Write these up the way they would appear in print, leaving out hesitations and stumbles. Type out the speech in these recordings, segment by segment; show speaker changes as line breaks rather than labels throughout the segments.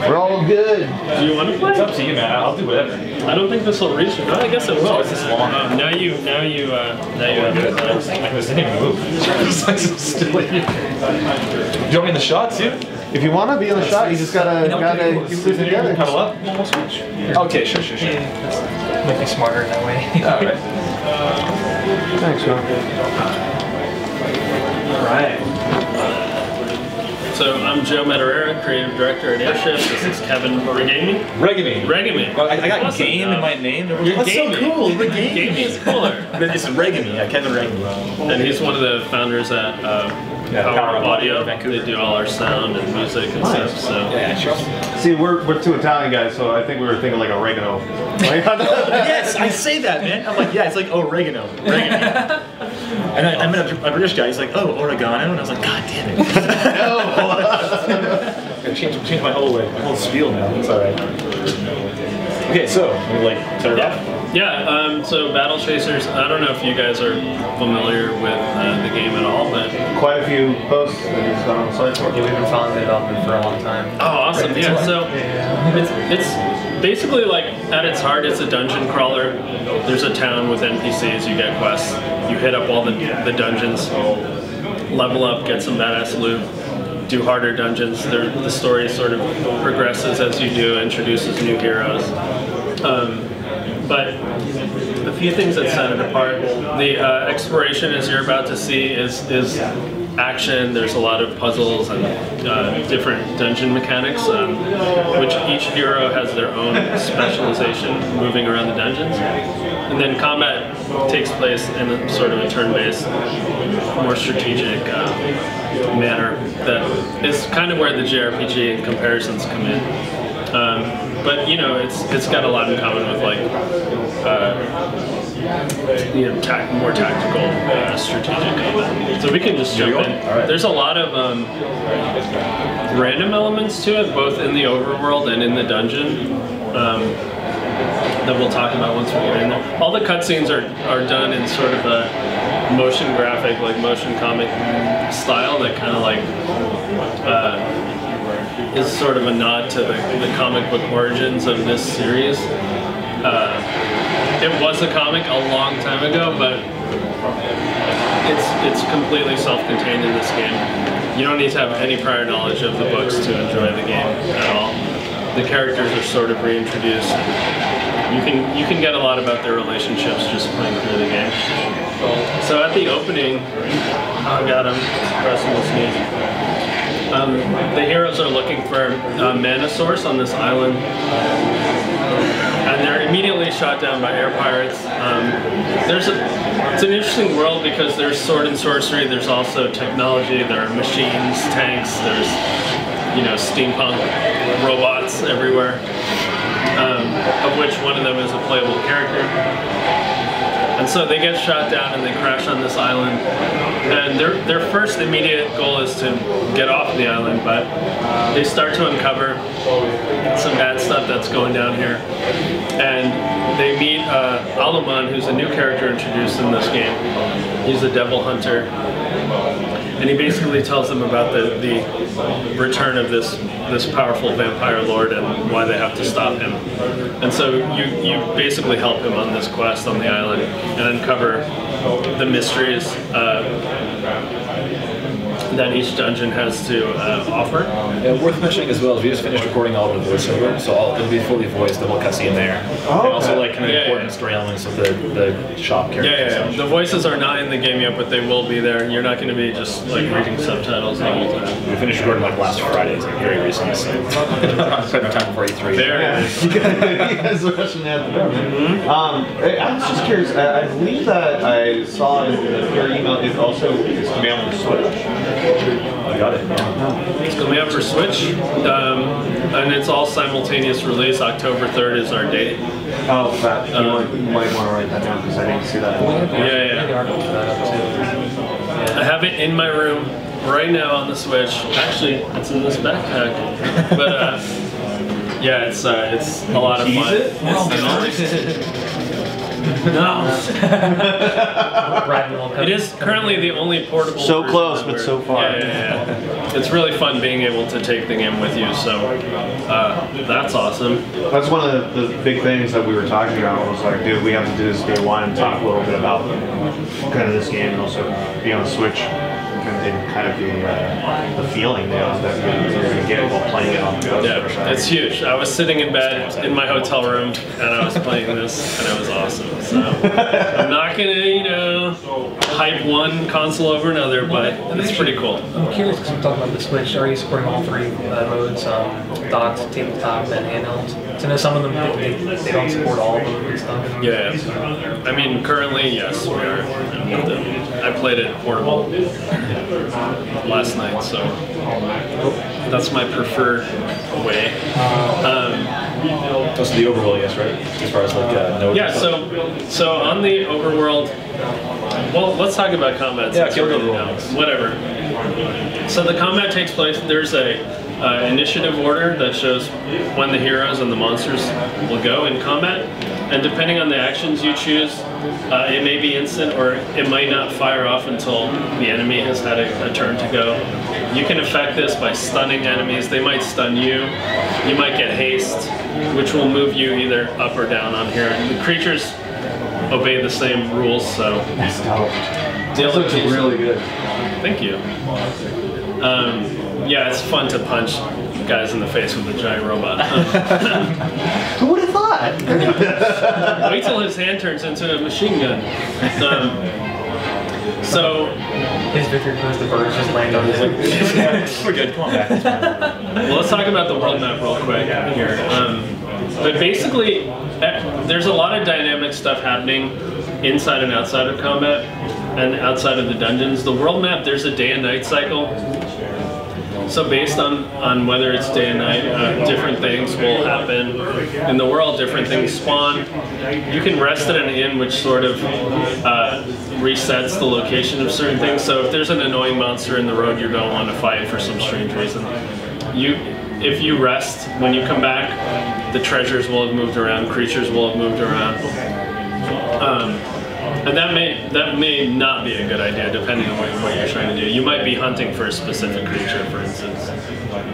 We're all good.
Do you want to play?
It's up to you, man. I'll do whatever.
I don't think this will reach you. No, I guess it will.
Oh, it's this long.
Now you have it.
I was didn't even move. It's like so still in here. Do you want me in the shot too?
If you want to be in the shot, you just gotta keep it together.
Cuddle up. We'll switch. Okay, sure.
Yeah, make me smarter that way.
All right.
Thanks, Ron.
All right.
So I'm Joe Madureira, creative director at Airship. This is Kevin Regamey.
Regamey. Well, I got
Awesome.
game in my name.
That's
so cool.
Regamey is cooler.
It's Regamey. Yeah, Kevin Regamey.
And he's one of the founders at Power of Audio. They do all our sound and music and stuff. So
Yeah, sure.
See, we're two Italian guys, so I think we were thinking like oregano.
Yes, I say that, man. I'm like, yeah, it's like oregano. And I met a British guy. He's like, oh, oregano, and I was like, God damn it. I changed my whole spiel now. It's all right. Okay, so we like start it off.
Yeah, so Battle Chasers, I don't know if you guys are familiar with the game at all, but...
Quite a few posts that he's done on the site for.
Yeah, we've been following the development for a long time.
Oh, awesome, yeah, so it's basically like, at its heart, it's a dungeon crawler. There's a town with NPCs, you get quests, you hit up all the dungeons, level up, get some badass loot, do harder dungeons. The story sort of progresses as you do, introduces new heroes. But a few things that set it apart. The exploration, as you're about to see, is action. There's a lot of puzzles and different dungeon mechanics, which each hero has their own specialization moving around the dungeons. And then combat takes place in a sort of a turn-based, more strategic manner that is kind of where the JRPG comparisons come in. But you know, it's got a lot in common with like more tactical strategic combat. So we can just jump in.
Right.
There's a lot of random elements to it, both in the overworld and in the dungeon. That we'll talk about once we get in there. All the cutscenes are done in sort of a motion graphic, like motion comic style that kind of like is sort of a nod to the comic book origins of this series. It was a comic a long time ago, but it's completely self-contained in this game. You don't need to have any prior knowledge of the books to enjoy the game at all. The characters are sort of reintroduced. You can get a lot about their relationships just playing through the game. So at the opening, oh god, I'm pressing the sneeze. The heroes are looking for a mana source on this island, and they're immediately shot down by air pirates. It's an interesting world because there's sword and sorcery, there's also technology, there are machines, tanks, there's steampunk robots everywhere, of which one of them is a playable character. And so they get shot down and they crash on this island. And their first immediate goal is to get off the island, but they start to uncover some bad stuff that's going down here. And they meet Alaman, who's a new character introduced in this game. He's a devil hunter. And he basically tells them about the return of this powerful vampire lord and why they have to stop him. And so you basically help him on this quest on the island and uncover the mysteries that each dungeon has to offer.
Yeah, worth mentioning as well is we just finished recording all of the voiceover, so it'll be fully voiced, the whole cutscene there.
Oh,
and also like kind of important story elements of the shop characters.
Yeah. The voices are not in the game yet, but they will be there. You're not going to be just like reading subtitles the whole time.
We finished recording like last Friday, it's like very recent, so spend time before E3.
There it is.
You guys are rushing out the door. I was just curious, I believe that I saw in your email it also is coming out for Switch.
I got it, yeah.
It's coming out for Switch, and it's all simultaneous release. October 3rd is our date.
Oh, that. You might want to write that down because I didn't see that.
Yeah. I have it in my room right now on the Switch. Actually, it's in this backpack. But Yeah, it's a lot of fun. No. It is currently the only portable.
So close, but so far.
Yeah. It's really fun being able to take the game with you. So that's awesome.
That's one of the big things that we were talking about. Was like, dude, we have to do this day one and talk a little bit about kind of this game and also being on the Switch. And kind of the feeling that you're going to get while playing it on the go.
Yeah, it's huge. I was sitting in bed in my hotel room and I was playing this and it was awesome. So I'm not going to, hype one console over another, but it's pretty cool.
I'm curious because we're talking about the Switch. Are you supporting all three modes, docked, tabletop, and handheld? So I know some of them, they don't support all of them and stuff.
Yeah. I mean, currently, yes, we are. I played it portable last night, so that's my preferred way.
That's the overworld, yes, right? As far as like no.
Yeah. So on the overworld, well, let's talk about combat.
Yeah,
kill whatever. So the combat takes place. There's a initiative order that shows when the heroes and the monsters will go in combat, and depending on the actions you choose, it may be instant or it might not fire off until the enemy has had a turn to go. You can affect this by stunning enemies. They might stun you. You might get haste, which will move you either up or down on here. The creatures obey the same rules, so.
That's dope.
This looks
really good.
Thank you. Yeah, it's fun to punch guys in the face with a giant robot.
Who would have thought?
Wait till his hand turns into a machine gun. So
his victory goes, the birds just land on his head.
We're good. Come on back.
Well, let's talk about the world map real quick here. But basically, there's a lot of dynamic stuff happening inside and outside of combat and outside of the dungeons. The world map, there's a day and night cycle. So based on whether it's day and night, different things will happen in the world, different things spawn. You can rest at an inn, which sort of resets the location of certain things. So if there's an annoying monster in the road you don't want to fight for some strange reason, if you rest, when you come back, the treasures will have moved around, creatures will have moved around. And that may not be a good idea depending on what you're trying to do. You might be hunting for a specific creature, for instance.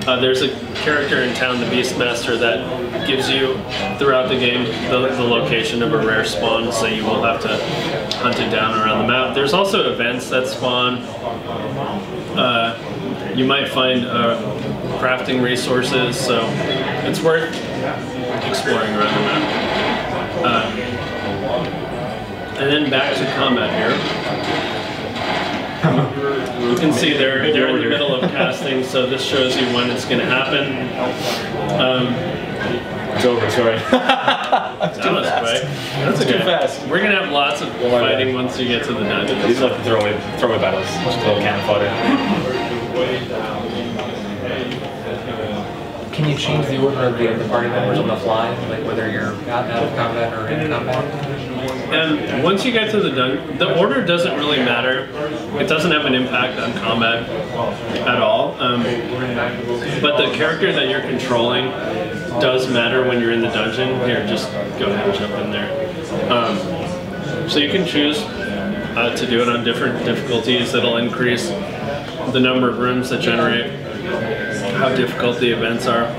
There's a character in town, the Beastmaster, that gives you, throughout the game, the location of a rare spawn, so you will have to hunt it down around the map. There's also events that spawn. You might find crafting resources, so it's worth exploring around the map. And then back to combat here. You can see they're in the middle of casting, so this shows you when it's going to happen.
It's over, sorry.
That was quick.
That's too fast.
We're going to have lots of fighting once you get to the dungeon.
These are like the throwaway battles. Just a little cannon fodder.
Can you change the order of the party members on the fly, like whether you're out of combat or in combat?
And once you get to the dungeon, the order doesn't really matter. It doesn't have an impact on combat at all. But the character that you're controlling does matter when you're in the dungeon. Here, just go ahead and jump in there. So you can choose to do it on different difficulties. It'll increase the number of rooms that generate, how difficult the events are,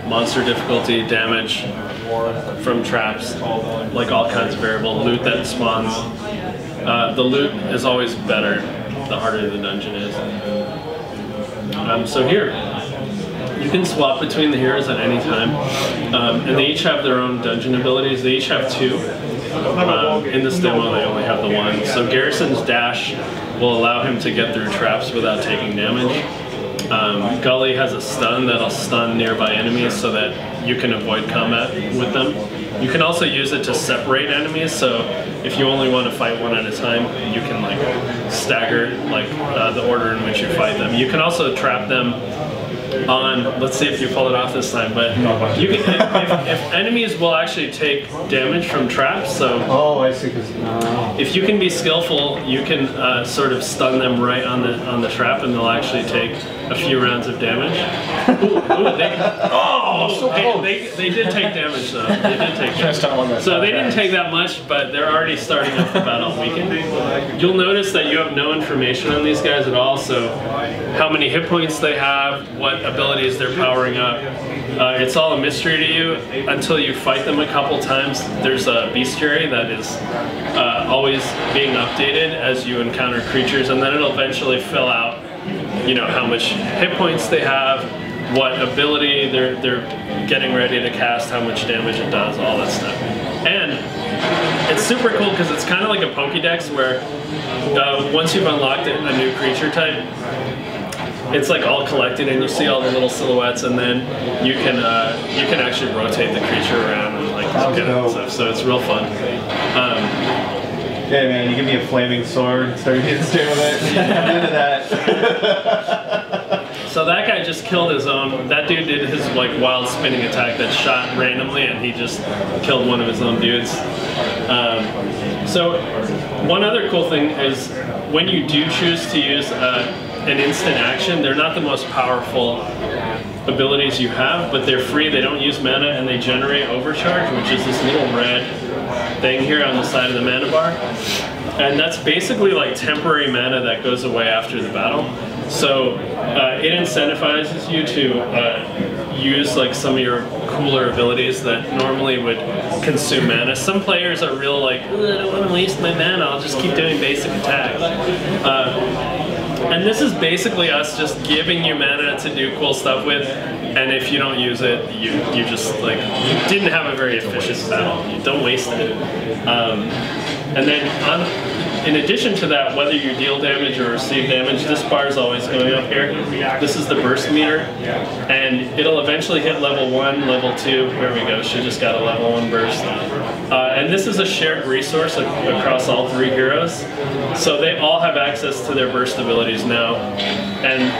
monster difficulty, damage from traps, like all kinds of variable, loot that spawns. The loot is always better the harder the dungeon is. So here, you can swap between the heroes at any time, and they each have their own dungeon abilities. They each have two. In this demo, they only have the one. So Garrison's dash will allow him to get through traps without taking damage. Gully has a stun that'll stun nearby enemies so that you can avoid combat with them. You can also use it to separate enemies, so if you only want to fight one at a time, you can like stagger the order in which you fight them. You can also trap them on, let's see if you pull it off this time, but you can, if enemies will actually take damage from traps, so
I see.
if you can be skillful, you can sort of stun them right on the trap, and they'll actually take a few rounds of damage. Ooh,
Oh, so
hey,
close.
they did take damage though. They did take damage.
That
So they didn't take that much, but they're already starting off the battle weakened. You'll notice that you have no information on these guys at all, so how many hit points they have, what abilities they're powering up. It's all a mystery to you until you fight them a couple times. There's a bestiary that is always being updated as you encounter creatures, and then it'll eventually fill out, you know, how much hit points they have, what ability they're getting ready to cast, how much damage it does, all that stuff. And it's super cool because it's kind of like a Pokédex where once you've unlocked a new creature type, it's like all collected and you see all the little silhouettes, and then you can actually rotate the creature around and like look at it and stuff. So it's real fun.
Yeah, man, you give me a flaming sword, start getting straight with it. I'm into that.
So that guy just killed his own. That dude did his like wild spinning attack that shot randomly, and he just killed one of his own dudes. So one other cool thing is when you do choose to use an instant action, they're not the most powerful abilities you have, but they're free. They don't use mana, and they generate overcharge, which is this little red thing here on the side of the mana bar. And that's basically like temporary mana that goes away after the battle. So it incentivizes you to use like some of your cooler abilities that normally would consume mana. Some players are real like, I don't want to waste my mana, I'll just keep doing basic attacks. And this is basically us just giving you mana to do cool stuff with, and if you don't use it, you just like, you didn't have a very efficient battle. You don't waste it. And then in addition to that, whether you deal damage or receive damage, this bar is always going up here. This is the burst meter, and it'll eventually hit level 1, level 2. There we go, she just got a level 1 burst. And this is a shared resource across all 3 heroes. So they all have access to their burst abilities now. And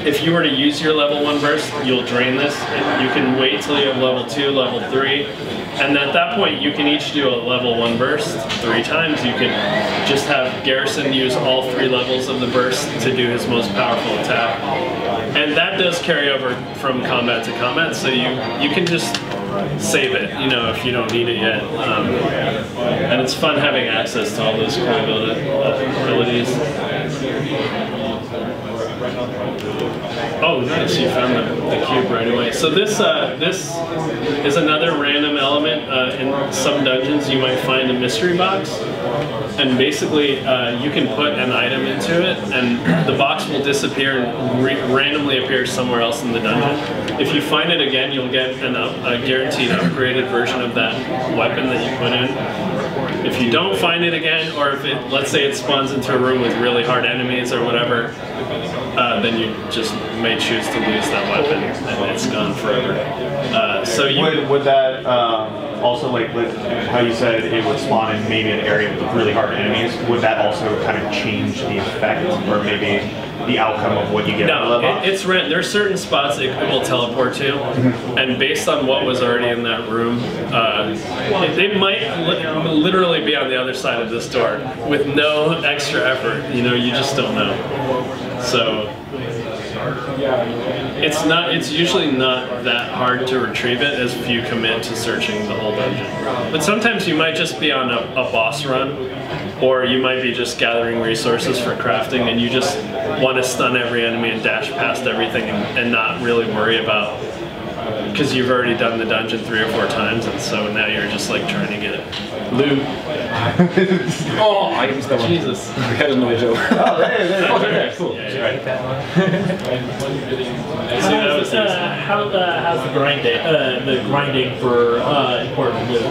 if you were to use your level 1 burst, you'll drain this. You can wait till you have level 2, level 3. And at that point, you can each do a level 1 burst 3 times. You can just have Garrison use all 3 levels of the burst to do his most powerful attack. And that does carry over from combat to combat, so you can just save it, you know, if you don't need it yet. And it's fun having access to all those cool abilities. Oh, nice! You found the cube right away. So this is another random element. In some dungeons, you might find a mystery box, and basically you can put an item into it, and the box will disappear and randomly appear somewhere else in the dungeon. If you find it again, you'll get a guaranteed upgraded version of that weapon that you put in. If you don't find it again, or if it, let's say it spawns into a room with really hard enemies or whatever, then you just may choose to lose that weapon and it's gone forever. So you
would that also, like how you said it would spawn in maybe an area with really hard enemies, would that also kind of change the effect or maybe the outcome of what you get?
No, it's random. There's certain spots it will teleport to, and based on what was already in that room, they might literally be on the other side of this door with no extra effort. You know, you just don't know. So it's usually not that hard to retrieve it as if you commit to searching the whole dungeon. But sometimes you might just be on a boss run, or you might be just gathering resources for crafting and you just want to stun every enemy and dash past everything and not really worry about, because you've already done the dungeon 3 or 4 times, and so now you're just like trying to get loot.
Oh, I missed that one.
Jesus.
We had another joke.
Oh, there, cool.
Yeah, right. So that was
how's the grinding for important loot?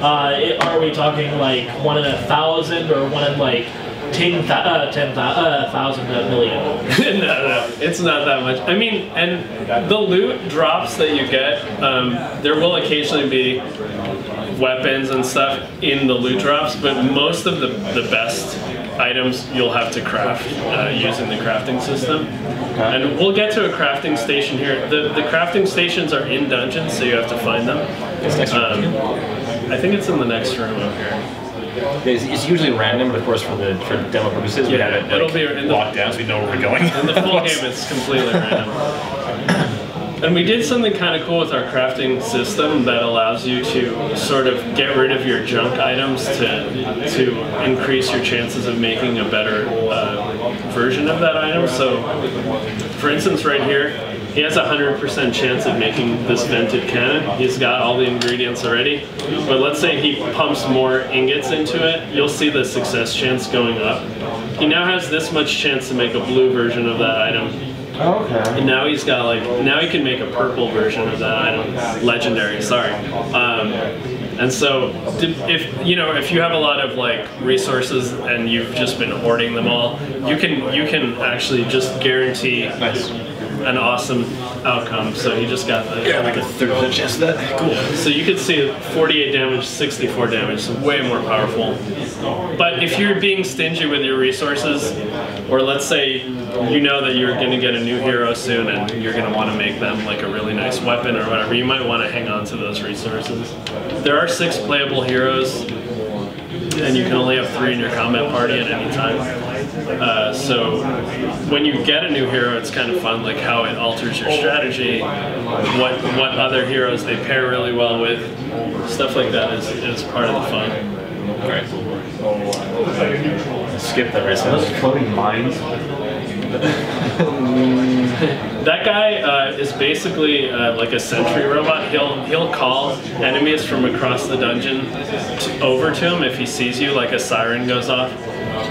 Are we talking like 1 in 1,000 or 1 in like 10,000 million?
No, it's not that much. I mean, and the loot drops that you get, there will occasionally be weapons and stuff in the loot drops, but most of the best items you'll have to craft using the crafting system. And we'll get to a crafting station here. The crafting stations are in dungeons, so you have to find them. I think it's in the next room up here.
It's usually random, but of course for demo purposes, we have it like,
it'll be in the
locked down so we know where we're going.
In the full game, it's completely random. And we did something kind of cool with our crafting system that allows you to sort of get rid of your junk items to increase your chances of making a better version of that item. So, for instance, right here, he has a 100% chance of making this vented cannon. He's got all the ingredients already. But let's say he pumps more ingots into it, you'll see the success chance going up. He now has this much chance to make a blue version of that item.
Okay.
And now he's got now he can make a purple version of that item. Legendary, sorry. And so, if you have a lot of resources and you've just been hoarding them all, you can actually just guarantee an awesome outcome. So he just got the
like a 30% chance of that. Cool.
So you could see 48 damage, 64 damage, so way more powerful. But if you're being stingy with your resources, or let's say you know that you're going to get a new hero soon and you're going to want to make them like a really nice weapon or whatever, you might want to hang on to those resources. There are 6 playable heroes, and you can only have 3 in your combat party at any time. So when you get a new hero, it's kind of fun, like how it alters your strategy, what other heroes they pair really well with, stuff like that is part of the fun.
Right. Skip that right now.
Those floating mines.
That guy is basically like a sentry robot. He'll call enemies from across the dungeon over to him if he sees you, like a siren goes off.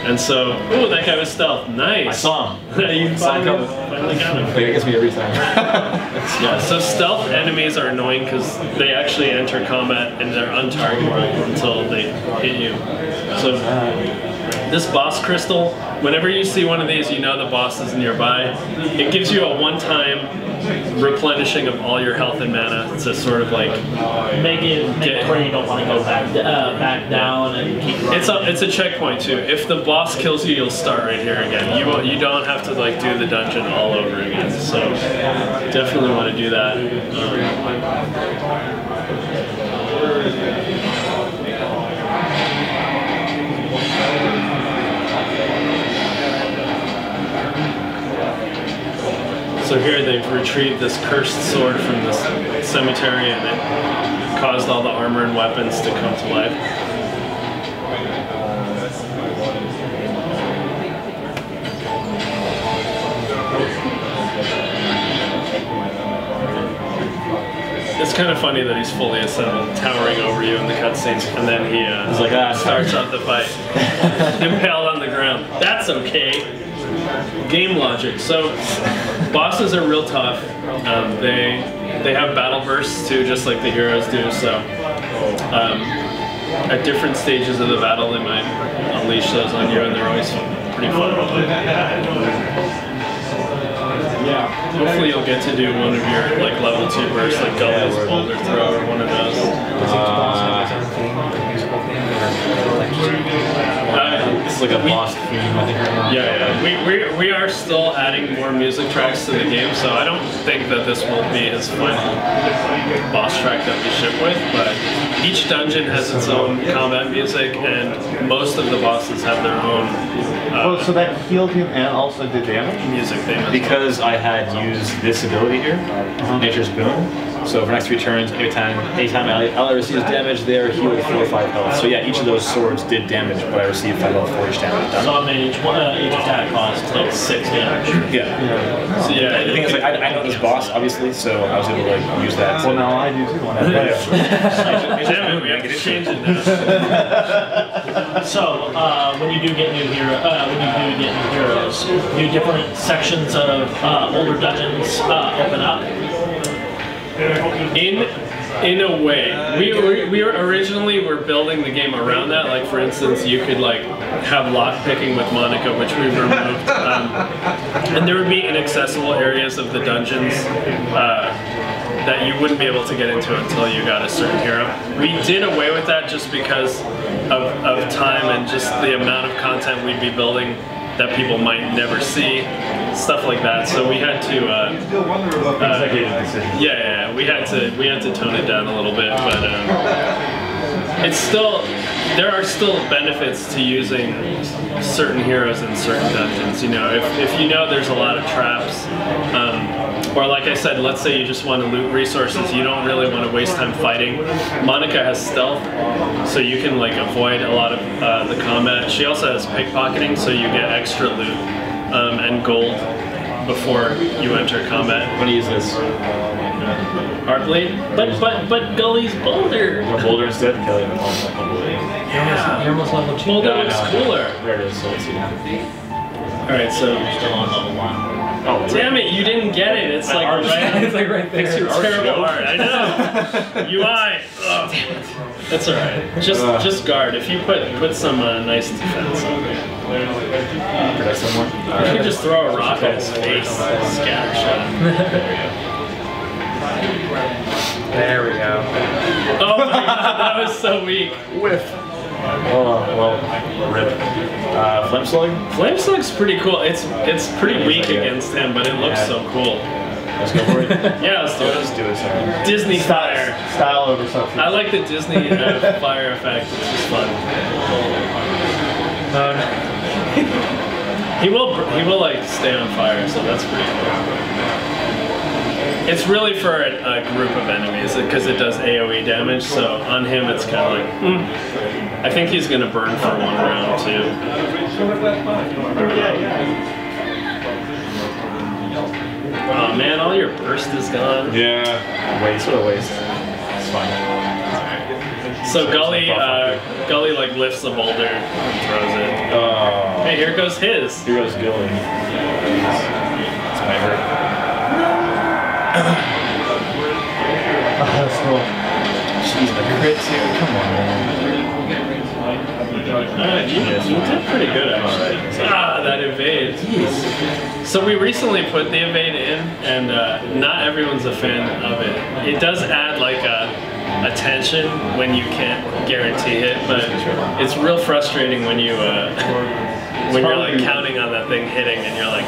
And so, ooh, that guy was stealth. Nice.
I saw him.
You finally got him.
It gets me every time.
Yeah, so stealth enemies are annoying because they actually enter combat and they're untargetable until they hit you. So this boss crystal, whenever you see one of these, you know the boss is nearby. It gives you a one-time replenishing of all your health and mana to sort of like
make it where you don't want to go back down and keep running.
It's a checkpoint too. If the boss kills you, you'll start right here again. You don't have to like do the dungeon all over again. So definitely want to do that. So here they've retrieved this cursed sword from this cemetery and it caused all the armor and weapons to come to life. It's kind of funny that he's fully assembled, towering over you in the cutscenes, and then he
he's like,
starts out the fight, impaled on the ground. That's okay. Game logic. So bosses are real tough. They have battle bursts too, just like the heroes do. So at different stages of the battle, they might unleash those on you, and they're always pretty fun. Yeah. Hopefully you'll get to do one of your like level 2 bursts, like Gully's Boulder Throw or one of those.
It's like a boss theme, I think.
Yeah. We are still adding more music tracks to the game, so I don't think that this will be his final boss track that we ship with, but each dungeon has its own combat music, and most of the bosses have their own
so that healed him and also did damage?
Music theme.
Because I had used this ability here, Nature's Boon. So for next 3 turns, anytime ally receives damage, they're healed 4 or 5 health. So yeah, each of those swords did damage, but I received 5 health for each damage done.
So I mean, each attack costs like 6 damage.
Yeah.
So yeah,
The thing is, like, I know this boss, obviously, so I was able to like use that.
Well, now I do too.
damn it, we have to change it now.
So when you do get new heroes, do different sections of older dungeons open up?
In a way, we were originally building the game around that. Like for instance, you could like have lock picking with Monica, which we removed, and there would be inaccessible areas of the dungeons that you wouldn't be able to get into until you got a certain hero. We did away with that just because of time and just the amount of content we'd be building that people might never see, stuff like that. So we had to we had to tone it down a little bit, but it's still, there are still benefits to using certain heroes in certain dungeons. You know, if you know there's a lot of traps, Or like I said, let's say you just want to loot resources, you don't really want to waste time fighting. Monica has stealth, so you can like avoid a lot of the combat. She also has pickpocketing, so you get extra loot and gold before you enter combat.
I'm gonna use this.
Heartblade? But Gully's Boulder!
Boulder instead? Kelly.
Yeah.
You're almost level 2.
Boulder looks cooler.
There it is, so let's see.
Alright, so
Still on level 1.
Oh,
damn it, you didn't get it. It's like right,
It's like right there.
Fix your art
terrible
skill.
art. I know. UI. Ugh. That's alright. Just guard. If you put some nice defense on it.
Protect someone.
You can just throw a rock at his face, scatter shot.
There we go.
Oh my god, that was so weak.
Whiff. Oh, well, rip. Flame Slug?
Flame Slug's pretty cool. It's pretty weak against him, but it looks so cool.
Let's go for it.
Yeah, let's do it.
Let's do it, sorry.
Disney fire.
Style over substance.
I like the Disney fire effect. It's just fun. He will like stay on fire, so that's pretty cool. It's really for a group of enemies because it does AoE damage. So on him, it's kind of like. I think he's gonna burn for one round too. Oh man, all your burst is gone.
Yeah. Waste. What a waste. It's fine.
So Gully like lifts the boulder and throws it.
Oh.
Hey, here goes his.
Here goes Gilly. It's my hurt.
That's cool.
Jeez, the crit too. Come on, man.
You did pretty good actually. That evade. So we recently put the evade in, and not everyone's a fan of it. It does add like a tension when you can't guarantee it, but it's real frustrating when you when you're like counting on that thing hitting, and you're like.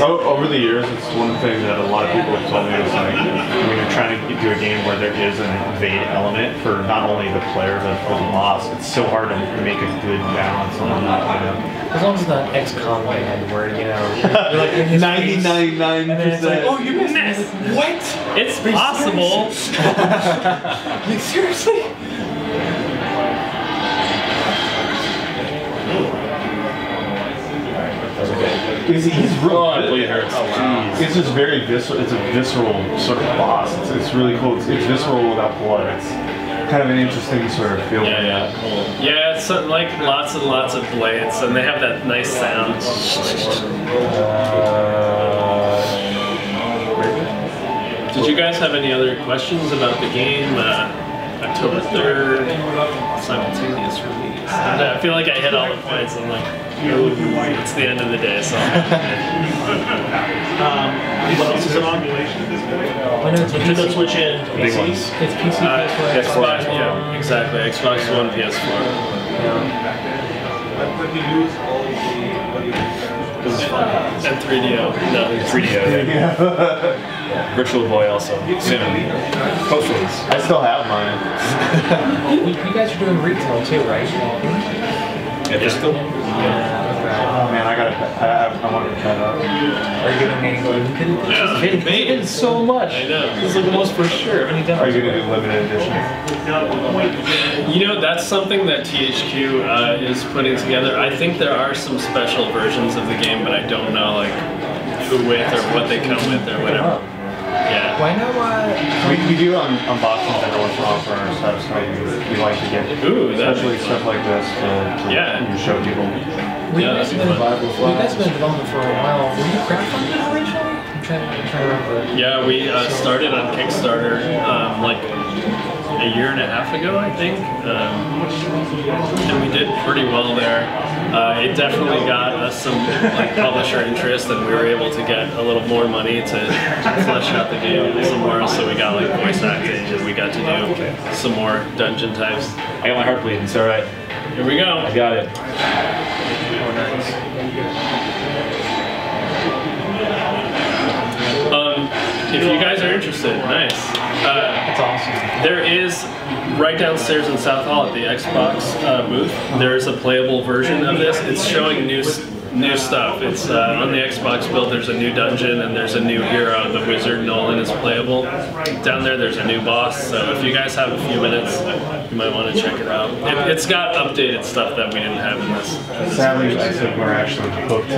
Over the years, it's one thing that a lot of people have told me is like when you're trying to do a game where there is an evade element for not only the player but for the boss, it's so hard to make a good balance on that.
As long as it's not XCOM land where, you know, you're like in his face,
99%.
and then it's like, oh, you missed it. What?
It's possible.
Like, seriously?
He's real.
Oh, it really hurts. Jeez.
It's just very visceral. It's a visceral sort of boss. It's really cool. It's visceral without blood. It's kind of an interesting sort of feel.
Yeah, cool. Yeah, it's like lots and lots of blades, and they have that nice sound. Did you guys have any other questions about the game? October 3rd, simultaneous release. And I feel like I hit all the points. I'm like, ooh, it's the end of the day, so.
What else is it on?
I know it's
Nintendo Switch and
Big
PCs.
ones.
It's PC, PS4.
Xbox, yeah, exactly. Xbox One, PS4.
This is fun.
And 3DO. No.
3DO. Yeah. Virtual Boy also. Soon. Post release.
I still have mine.
You guys are doing retail too, right?
Yeah, physical?
Oh man, I want to cut up.
Are you giving me
Yeah,
It's so much.
I know.
This is like the most for sure.
Are you gonna do limited edition?
You know, that's something that THQ is putting together. I think there are some special versions of the game, but I don't know like who with or what they come with or whatever. Yeah.
Well, I know
We do unboxings every once in a while for our stuff, so we like to get especially stuff like this to show people.
you
Yeah,
guys
that'd
have
be fun.
you guys have been in development for a while. Were you crowdfunding originally? I'm trying to remember.
Yeah, we started on Kickstarter like a year and a half ago, I think, and we did pretty well there. It definitely got us some like publisher interest, and we were able to get a little more money to flesh out the game some more. So we got like voice acting, and we got to do some more dungeon types.
I got my heart bleeding. It's all right.
Here we go.
I got it.
If you guys are interested, nice.
That's awesome.
There is, right downstairs in South Hall at the Xbox booth, there is a playable version of this. It's showing new New stuff. It's on the Xbox build. There's a new dungeon and there's a new hero. The wizard Nolan is playable. Down there, there's a new boss. So if you guys have a few minutes, you might want to check it out. It's got updated stuff that we didn't have in this.
Sadly, I think we're actually hooked.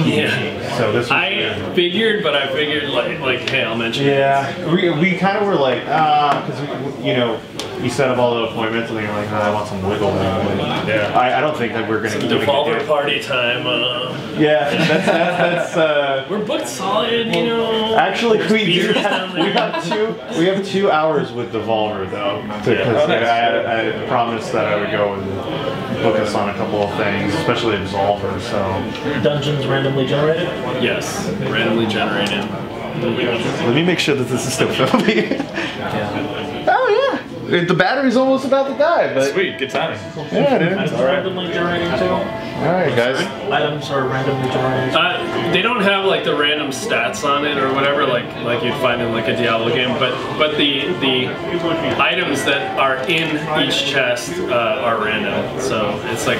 Yeah.
So this.
I figured, but I figured like hey, I'll mention it.
Yeah, we kind of were like, because you know, you set up all the appointments and then you're like, I want some wiggle room.
Yeah.
I don't think that we're going to
Devolver party time.
Yeah, that's
we're booked solid, you know.
actually we
beers down there.
we have 2 hours with Devolver though, because I promised that I would go and book us on a couple of things, especially Absolver. So
Dungeons randomly generated?
Yes, randomly generated.
let me make sure that this is still filming. Oh yeah. The battery's almost about to die, but
Sweet, good timing.
yeah, dude.
Items randomly generated too?
All right, guys.
Items are randomly generated.
They don't have like the random stats on it or whatever, like you'd find in like a Diablo game. But the items that are in each chest are random. So it's like